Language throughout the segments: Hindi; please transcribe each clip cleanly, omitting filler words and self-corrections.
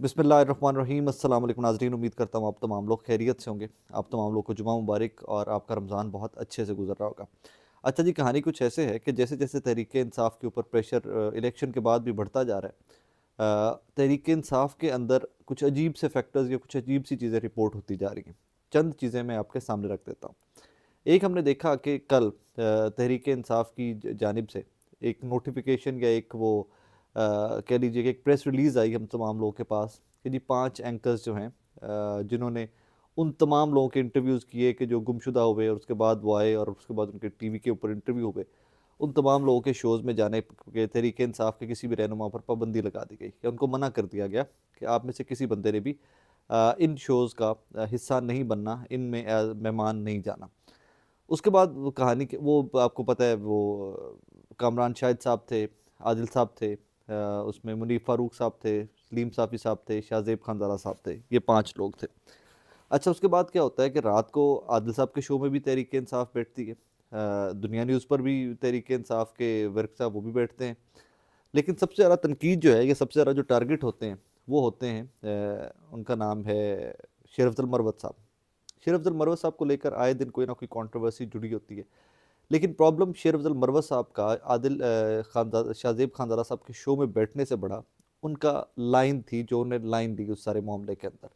बिस्मिल्लाहिर्रहमानिर्रहीम। अस्सलाम वालेकुम नाज़रीन, उम्मीद करता हूँ आप तमाम लोग खैरियत से होंगे। आप तमाम लोग को जुमा मुबारक और आपका रमज़ान बहुत अच्छे से गुजर रहा होगा। अच्छा जी, कहानी कुछ ऐसे है कि जैसे जैसे तहरीक इंसाफ के ऊपर प्रेशर इलेक्शन के बाद भी बढ़ता जा रहा है, तहरीक इंसाफ के अंदर कुछ अजीब से फैक्टर्स या कुछ अजीब सी चीज़ें रिपोर्ट होती जा रही हैं। चंद चीज़ें मैं आपके सामने रख देता हूँ। एक हमने देखा कि कल तहरीक इंसाफ की जानिब से एक नोटिफिकेशन या एक वो कह लीजिए कि एक प्रेस रिलीज़ आई हम तमाम लोगों के पास कि जी 5 एंकर्स जो हैं जिन्होंने उन तमाम लोगों के इंटरव्यूज़ किए कि जो गुमशुदा हुए और उसके बाद वो आए और उसके बाद उनके टीवी के ऊपर इंटरव्यू हुए। उन तमाम लोगों के शोज़ में जाने के तहरीक इंसाफ के किसी भी रहनुमा पर पाबंदी लगा दी गई या उनको मना कर दिया गया कि आप में से किसी बंदे ने भी इन शोज़ का हिस्सा नहीं बनना, इनमें मेहमान नहीं जाना। उसके बाद वो कहानी के वो आपको पता है वो कामरान शाहिद साहब थे, आदिल साहब थे, उसमें मुनीफ फारूक साहब थे, सलीम साफ़ी साहब थे, शाहज़ेब खानज़ारा साहब थे, ये 5 लोग थे। अच्छा, उसके बाद क्या होता है कि रात को आदिल साहब के शो में भी तहरीक इंसाफ बैठती है, दुनिया न्यूज़ पर भी तहरीक इंसाफ के वर्क साहब वो भी बैठते हैं। लेकिन सबसे ज़्यादा तनकीद जो है, ये सबसे ज़्यादा जो टारगेट होते हैं वो होते हैं, उनका नाम है शेर अफजल मरवत साहब। शेर अफजल मरवत साहब को लेकर आए दिन कोई ना कोई कंट्रोवर्सी जुड़ी होती है। लेकिन प्रॉब्लम शेर अफजल मरवत साहब का शाहजेब खानज़ारा साहब के शो में बैठने से बड़ा उनका लाइन थी, जो उन्होंने लाइन दी उस सारे मामले के अंदर।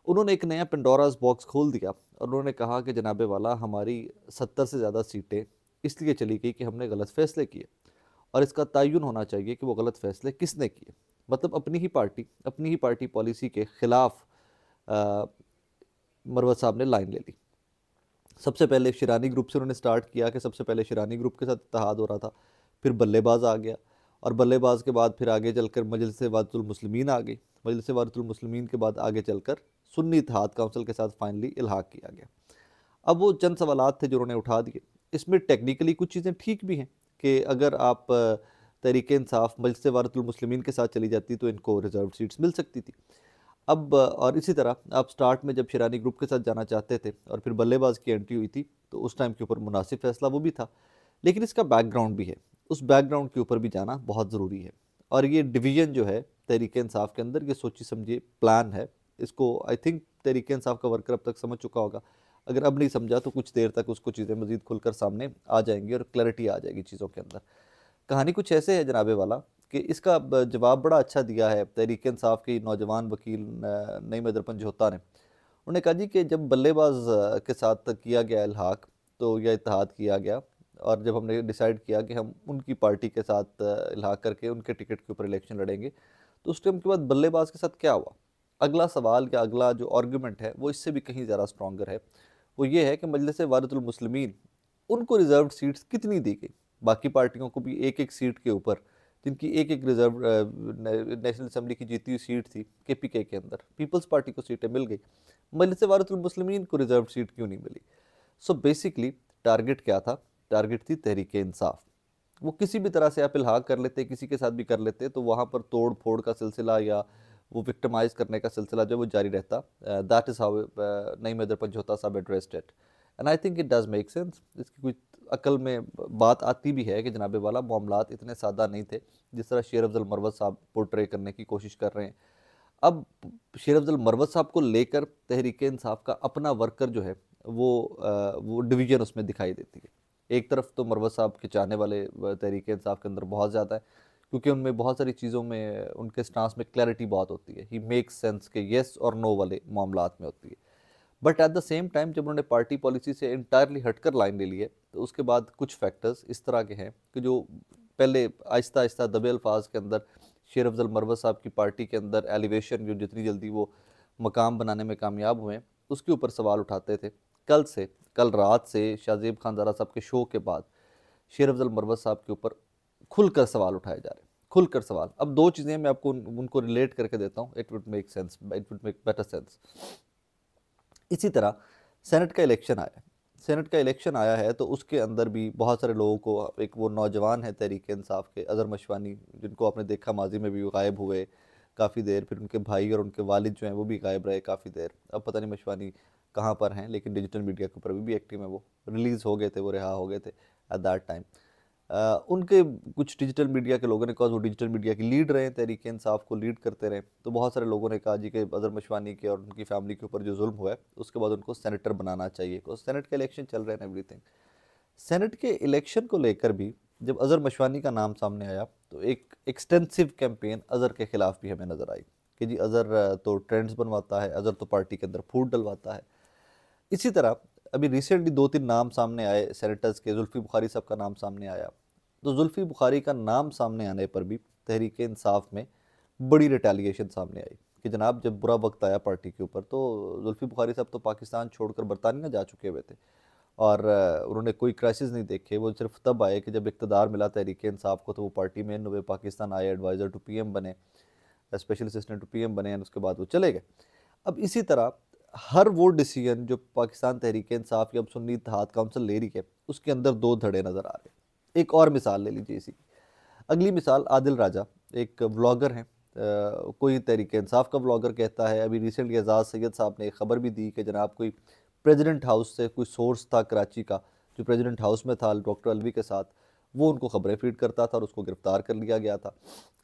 उन्होंने एक नया पेंडोरास बॉक्स खोल दिया और उन्होंने कहा कि जनाबे वाला, हमारी 70 से ज़्यादा सीटें इसलिए चली गई कि हमने गलत फ़ैसले किए और इसका तयन होना चाहिए कि वो गलत फ़ैसले किसने किए। मतलब अपनी ही पार्टी पॉलिसी के ख़िलाफ़ मरवत साहब ने लाइन ले ली। सबसे पहले शिरानी ग्रुप से उन्होंने स्टार्ट किया कि सबसे पहले शिरानी ग्रुप के साथ इत्तेहाद हो रहा था, फिर बल्लेबाज आ गया और बल्लेबाज के बाद फिर आगे चलकर मजलिस वादतुल मुस्लिमीन आ गई। मजलिस वादतुल मुस्लिमीन के बाद आगे चलकर सुन्नी इत्तेहाद काउंसिल के साथ फाइनली इल्हाक किया गया। अब वो चंद सवालात थे जो उन्होंने उठा दिए। इसमें टेक्निकली कुछ चीज़ें ठीक भी हैं कि अगर आप तहरीक इंसाफ मजलिस वादतुल मुस्लिमीन के साथ चली जाती तो इनको रिजर्व सीट्स मिल सकती थी। अब और इसी तरह आप स्टार्ट में जब शिरानी ग्रुप के साथ जाना चाहते थे और फिर बल्लेबाज की एंट्री हुई थी तो उस टाइम के ऊपर मुनासिब फैसला वो भी था। लेकिन इसका बैकग्राउंड भी है, उस बैकग्राउंड के ऊपर भी जाना बहुत ज़रूरी है। और ये डिवीज़न जो है तहरीक इंसाफ के अंदर, ये सोची समझिए प्लान है। इसको आई थिंक तहरीक इंसाफ का वर्कर अब तक समझ चुका होगा। अगर अब नहीं समझा तो कुछ देर तक उसको चीज़ें मज़ीद खुलकर सामने आ जाएंगी और क्लैरिटी आ जाएगी चीज़ों के अंदर। कहानी कुछ ऐसे है जनाबे वाला कि इसका जवाब बड़ा अच्छा दिया है तहरीक इंसाफ की नौजवान वकील नईम दरपन जोहता ने। उन्होंने कहा जी कि जब बल्लेबाज के साथ किया गया इल्हाक, तो यह इत्तेहाद किया गया और जब हमने डिसाइड किया कि हम उनकी पार्टी के साथ इल्हाक करके उनके टिकट के ऊपर इलेक्शन लड़ेंगे, तो उस टाइम के बाद बल्लेबाज के साथ क्या हुआ। अगला सवाल या अगला जो आर्गूमेंट है वो इससे भी कहीं ज़्यादा स्ट्रॉन्गर है। वो ये है कि मजलिस वारिसुल मुस्लिमीन, उनको रिजर्व सीट्स कितनी दी गई। बाकी पार्टियों को भी एक एक सीट के ऊपर, जिनकी एक एक रिजर्व नेशनल असम्बली की जीती हुई सीट थी केपीके के अंदर, पीपल्स पार्टी को सीटें मिल गई, मजलिस वारिसुल मुस्लिमीन को रिजर्व सीट क्यों नहीं मिली। सो बेसिकली टारगेट क्या था? टारगेट थी तहरीक इंसाफ। वो किसी भी तरह से आप इल्हाक कर लेते, किसी के साथ भी कर लेते, तो वहाँ पर तोड़ फोड़ का सिलसिला या वो विक्टिमाइज करने का सिलसिला जो वो जारी रहता। That is how Naeem Haider Johta sahab addressed it, and I think it does make sense. इसकी कुछ अकल में बात आती भी है कि जनाबे वाला मामलात इतने सादा नहीं थे जिस तरह शेर अफजल मरवत साहब पोर्ट्रे करने की कोशिश कर रहे हैं। अब शेर अफजल मरवत साहब को लेकर तहरीक इंसाफ का अपना वर्कर जो है वो डिवीजन उसमें दिखाई देती है। एक तरफ तो मरवत साहब के चाहने वाले तहरीक इंसाफ के अंदर बहुत ज़्यादा है, क्योंकि उनमें बहुत सारी चीज़ों में उनके स्टांस में क्लैरिटी बहुत होती है। ही मेक्स सेंस के येस और नो वाले मामलात में होती है। But at the same time जब उन्होंने पार्टी पॉलिसी से इंटायरली हटकर लाइन ले ली है, तो उसके बाद कुछ फैक्टर्स इस तरह के हैं कि जो पहले आहिस्ता आहिस्ता दबे अल्फाज के अंदर शेर अफजल मरवत साहब की पार्टी के अंदर एलिवेशन, जो जितनी जल्दी वो मकाम बनाने में कामयाब हुए, उसके ऊपर सवाल उठाते थे। कल रात से शाहजेब खानज़ारा साहब के शो के बाद शेर अफजल मरवत साहब के ऊपर खुलकर सवाल उठाए जा रहे हैं, खुलकर सवाल। अब दो चीज़ें मैं आपको उनको रिलेट करके देता हूँ, it would make sense, it would make better sense. इसी तरह सेनेट का इलेक्शन आया है। सेनेट का इलेक्शन आया है तो उसके अंदर भी बहुत सारे लोगों को, एक वो नौजवान है तहरीक इंसाफ के अज़हर मशवानी, जिनको आपने देखा माजी में भी गायब हुए काफ़ी देर, फिर उनके भाई और उनके वालिद जो हैं वो भी गायब रहे काफ़ी देर। अब पता नहीं मशवानी कहाँ पर हैं, लेकिन डिजिटल मीडिया के ऊपर भी एक्टिव हैं। वो रिलीज़ हो गए थे, वो रिहा हो गए थे एट दैट टाइम। उनके कुछ डिजिटल मीडिया के लोगों ने कहा वो डिजिटल मीडिया की लीड रहे, तहरीक इंसाफ को लीड करते रहे, तो बहुत सारे लोगों ने कहा जी कि अजहर मशवानी के और उनकी फैमिली के ऊपर जो जुल्म हुआ है उसके बाद उनको सेनेटर बनाना चाहिए, बिकॉज सेनेट के इलेक्शन चल रहे हैं एवरीथिंग। सेनेट के इलेक्शन को लेकर भी जब अजहर मशवानी का नाम सामने आया तो एक एक्सटेंसिव कैंपेन अजहर के खिलाफ भी हमें नजर आई कि जी अजहर तो ट्रेंड्स बनवाता है, अजहर तो पार्टी के अंदर फूट डलवाता है। इसी तरह अभी रिसेंटली 2-3 नाम सामने आए सेनेटर्स के, जुल्फी बुखारी साहब का नाम सामने आया, तो जुल्फी बुखारी का नाम सामने आने पर भी तहरीक इंसाफ में बड़ी रिटेलिएशन सामने आई कि जनाब जब बुरा वक्त आया पार्टी के ऊपर तो जुल्फी बुखारी साहब तो पाकिस्तान छोड़कर बरतानिया जा चुके हुए थे और उन्होंने कोई क्राइसिस नहीं देखे। वो सिर्फ तब आए कि जब इक़्तिदार मिला तहरीक इंसाफ को, तो वो पार्टी में इन हुए, पाकिस्तान आए, एडवाइज़र टू पीएम बने, स्पेशल असिस्टेंट टू पीएम बने, और उसके बाद वो चले गए। अब इसी तरह हर वो डिसीजन जो पाकिस्तान तहरीक इंसाफ या अब सुन्नी इत्तेहाद काउंसिल ले रही है उसके अंदर दो धड़े नज़र आ रहे हैं। एक और मिसाल ले लीजिए इसी की। अगली मिसाल आदिल राजा, एक व्लॉगर हैं, कोई तहरीक इंसाफ का व्लॉगर कहता है। अभी रिसेंटली एजाज सैयद साहब ने एक खबर भी दी कि जनाब कोई प्रेसिडेंट हाउस से कोई सोर्स था कराची का जो प्रेसिडेंट हाउस में था डॉक्टर अलवी के साथ, वो उनको खबरें फीड करता था और उसको गिरफ्तार कर लिया गया था।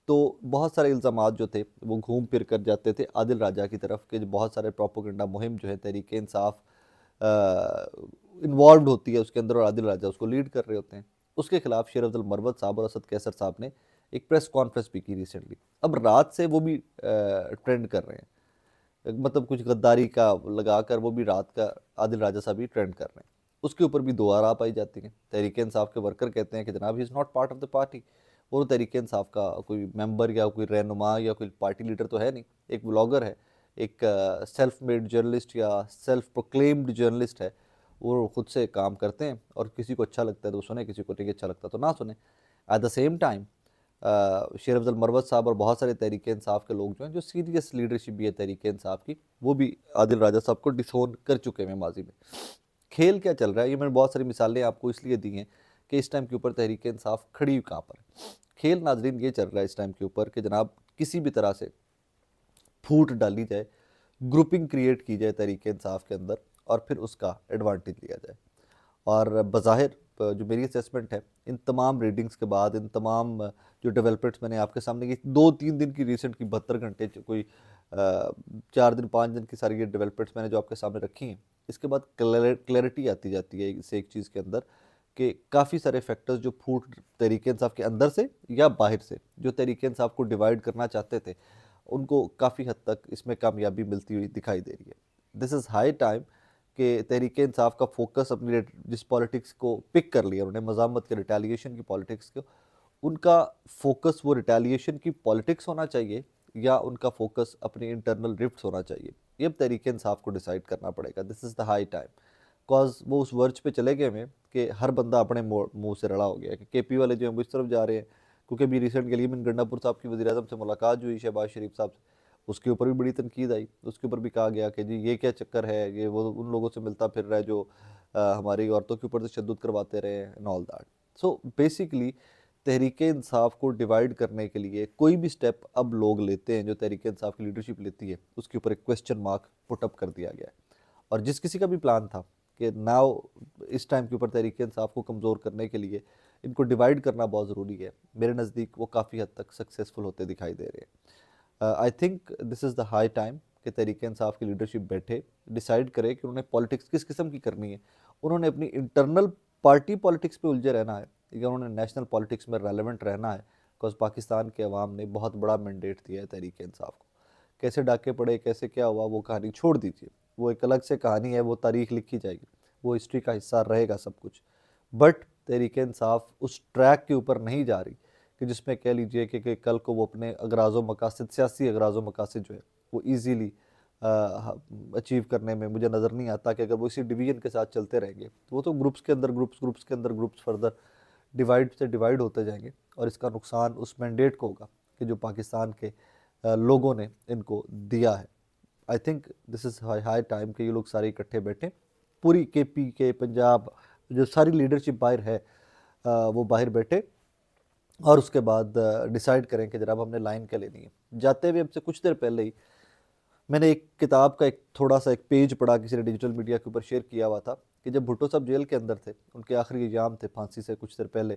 तो बहुत सारे इल्ज़ामात जो थे वो घूम फिर कर जाते थे आदिल राजा की तरफ कि बहुत सारे प्रोपोगंडा मुहिम जो है तहरीक इंसाफ इन्वॉल्व होती है उसके अंदर और आदिल राजा उसको लीड कर रहे होते हैं। उसके खिलाफ शेर अफजल मरवत साहब और असद कैसर साहब ने एक प्रेस कॉन्फ्रेंस भी की रिसेंटली। अब रात से वो भी ट्रेंड कर रहे हैं, मतलब कुछ गद्दारी का लगाकर वो भी रात का आदिल राजा साहब भी ट्रेंड कर रहे हैं। उसके ऊपर भी दो आरा पाई जाती हैं। तहरीक इंसाफ के वर्कर कहते हैं कि जनाब he is not part of the party, वो तहरीक इंसाफ का कोई मेंबर या कोई रहनुमा या कोई पार्टी लीडर तो है नहीं, एक ब्लॉगर है, एक सेल्फ मेड जर्नलिस्ट या सेल्फ प्रोक्लेम्ड जर्नलिस्ट है। वो खुद से काम करते हैं और किसी को अच्छा लगता है तो सुने, किसी को नहीं अच्छा लगता तो ना सुने। एट द सेम टाइम शेर अफजल मरवत साहब और बहुत सारे तहरीक इंसाफ के लोग जो हैं, जो सीरियस लीडरशिप भी है तहरीक इंसाफ की, वो भी आदिल राजा साहब को डिसोन कर चुके हैं माजी में। खेल क्या चल रहा है, ये मैंने बहुत सारी मिसालें आपको इसलिए दी हैं कि इस टाइम के ऊपर तहरीक इंसाफ खड़ी हुई कहाँ पर है। खेल नाजरीन ये चल रहा है इस टाइम के ऊपर कि जनाब किसी भी तरह से फूट डाली जाए, ग्रुपिंग क्रिएट की जाए तहरीक इंसाफ के अंदर और फिर उसका एडवांटेज लिया जाए। और बज़ाहिर जो मेरी असेसमेंट है इन तमाम रीडिंग्स के बाद, इन तमाम जो डेवलपमेंट्स मैंने आपके सामने की 2-3 दिन की रिसेंट की 72 घंटे कोई 4 दिन 5 दिन की सारी ये डेवलपमेंट्स मैंने जो आपके सामने रखी हैं, इसके बाद क्लैरिटी आती जाती है इससे एक चीज़ के अंदर कि काफ़ी सारे फैक्टर्स जो फूट तहरीक इंसाफ के अंदर से या बाहर से जो तहरीक इंसाफ को डिवाइड करना चाहते थे, उनको काफ़ी हद तक इसमें कामयाबी मिलती हुई दिखाई दे रही है। दिस इज़ हाई टाइम कि तहरीक इंसाफ का फोकस अपनी जिस पॉलिटिक्स को पिक कर लिया उन्होंने, मज़ामत के रिटेलिएशन की पॉलिटिक्स को, उनका फोकस वो रिटेलिएशन की पॉलिटिक्स होना चाहिए या उनका फोकस अपनी इंटरनल रिफ्ट्स होना चाहिए। ये अब तहरीक इंसाफ को डिसाइड करना पड़ेगा। This is the high time, because वो उस वर्ज पे चले गए में कि हर बंदा अपने मुंह से रड़ा हो गया कि केपी वाले जो हैं वो इस तरफ जा रहे हैं। क्योंकि अभी रिसेंट के लिए मिन गंडापुर साहब की वज़ीर-ए-आज़म से मुलाकात हुई, शहबाज शरीफ साहब से, उसके ऊपर भी बड़ी तनकीद आई। उसके ऊपर भी कहा गया कि जी ये क्या चक्कर है, ये वो उन लोगों से मिलता फिर रहा है जो हमारी औरतों के ऊपर तशद्दुद करवाते रहे and all that. So basically Tehreek Insaf को डिवाइड करने के लिए कोई भी स्टेप अब लोग लेते हैं जो तहरीक इंसाफ की लीडरशिप लेती है, उसके ऊपर एक क्वेश्चन मार्क पुट अप कर दिया गया है। और जिस किसी का भी प्लान था कि नाउ इस टाइम के ऊपर तहरीक इंसाफ को कमज़ोर करने के लिए इनको डिवाइड करना बहुत ज़रूरी है, मेरे नज़दीक वो काफ़ी हद तक सक्सेसफुल होते दिखाई दे रहे हैं। I think this is the high time कि तहरीक इंसाफ की लीडरशिप बैठे, डिसाइड करे कि उन्होंने पॉलिटिक्स किस किस्म की करनी है। उन्होंने अपनी इंटरनल पार्टी पॉलिटिक्स पे उलझे रहना है या उन्होंने नेशनल पॉलिटिक्स में रेलेवेंट रहना है, बिकॉज पाकिस्तान के अवाम ने बहुत बड़ा मैंडेट दिया है तहरीक इंसाफ को। कैसे डाके पड़े, कैसे क्या हुआ, वो कहानी छोड़ दीजिए, वो एक अलग से कहानी है, वो तारीख लिखी जाएगी, वो हिस्ट्री का हिस्सा रहेगा सब कुछ। बट तहरीक इंसाफ उस ट्रैक के ऊपर नहीं जा रही कि जिसमें कह लीजिए कि कल को वो अपने अगराज़ो मकासद, सियासी अगराज़ो मकासद जो है वो ईज़िली अचीव करने में मुझे नज़र नहीं आता कि अगर वो इसी डिवीजन के साथ चलते रहेंगे तो वो तो ग्रुप्स के अंदर ग्रुप्स के अंदर ग्रुप्स फर्दर डिवाइड से डिवाइड होते जाएंगे और इसका नुकसान उस मैंडेट को होगा कि जो पाकिस्तान के लोगों ने इनको दिया है। I think this is high time कि ये लोग सारे इकट्ठे बैठें, पूरी केपी के पंजाब जो सारी लीडरशिप बाहर है वो बाहर बैठे और उसके बाद डिसाइड करें कि जनाब हमने लाइन क्या लेनी है। जाते हुए हमसे कुछ देर पहले ही मैंने एक किताब का एक थोड़ा सा एक पेज पढ़ा, किसी ने डिजिटल मीडिया के ऊपर शेयर किया हुआ था कि जब भुट्टो साहब जेल के अंदर थे, उनके आखिरी एग्जाम थे फांसी से कुछ देर पहले,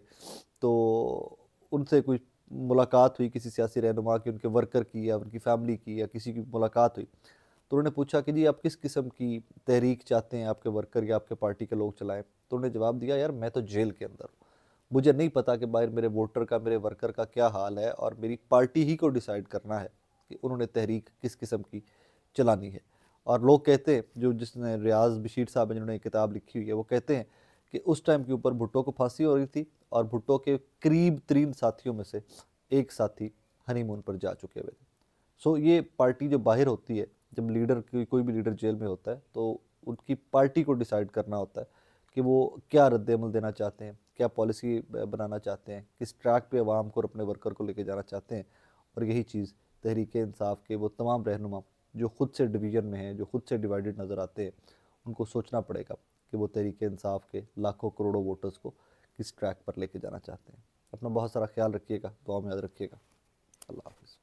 तो उनसे कोई मुलाकात हुई किसी सियासी रहनुमा की, उनके वर्कर की या उनकी फैमिली की या किसी की मुलाकात हुई, तो उन्होंने पूछा कि जी आप किस किस्म की तहरीक चाहते हैं आपके वर्कर या आपके पार्टी के लोग चलाएं। तो उन्होंने जवाब दिया, यार मैं तो जेल के अंदर हूँ, मुझे नहीं पता कि बाहर मेरे वोटर का, मेरे वर्कर का क्या हाल है, और मेरी पार्टी ही को डिसाइड करना है कि उन्होंने तहरीक किस किस्म की चलानी है। और लोग कहते हैं, जो जिसने रियाज बशीर साहब हैं जिन्होंने किताब लिखी हुई है, वो कहते हैं कि उस टाइम के ऊपर भुट्टो को फांसी हो रही थी और भुट्टो के करीब 3 साथियों में से एक साथी हनीमून पर जा चुके हुए थे। सो ये पार्टी जो बाहर होती है, जब लीडर कोई भी लीडर जेल में होता है, तो उनकी पार्टी को डिसाइड करना होता है कि वो क्या रद्द-ए-अमल देना चाहते हैं, क्या पॉलिसी बनाना चाहते हैं, किस ट्रैक पे अवाम को और अपने वर्कर को लेके जाना चाहते हैं। और यही चीज़ तहरीक इंसाफ के वो तमाम रहनुमा जो खुद से डिवीज़न में हैं, जो खुद से डिवाइडेड नज़र आते हैं, उनको सोचना पड़ेगा कि वो तहरीक इंसाफ के लाखों करोड़ों वोटर्स को किस ट्रैक पर लेके जाना चाहते हैं। अपना बहुत सारा ख्याल रखिएगा, दुआ में याद रखिएगा। अल्लाह हाफ़िज़।